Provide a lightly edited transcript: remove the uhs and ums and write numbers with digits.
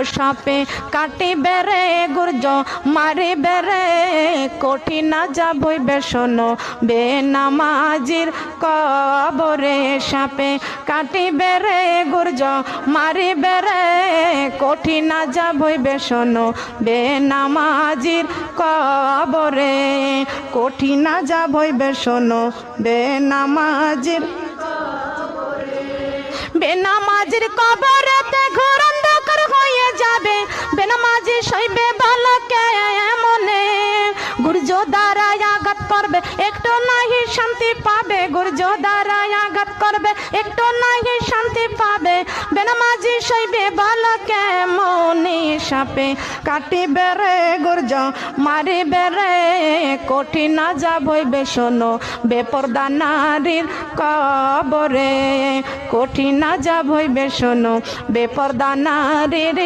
সাপে কাটিবে রে গুর্জ মারিবে রে কঠিন আযাব হইবে শোনো বেনামাজির কবরে সাপে কাটিবে রে গুর্জ মারিবে রে কঠিন আযাব হইবে শোনো বেনামাজির কবরে কঠিন আযাব হইবে শোনো বেনামাজির বেনামাজির কবরেতে ঘোর অন্ধকার হয়ে যাবে বেনামাজি সইবে ভালো কেমনে গুর্জ দ্বারা আঘাত করবে একটু নাহি শান্তি পাবে গুর্জ দ্বারা আঘাত করবে একটু নাহি শান্তি পাবে বেনামাজি সইবে ভালো কেমনে সাপে কাটিবে রে গুর্জ মারিবে রে কঠিন আযাব হইবে শোনো বেপরদা নারীর কবরে কঠিন আযাব হইবে শোনো বেপরদা নারীর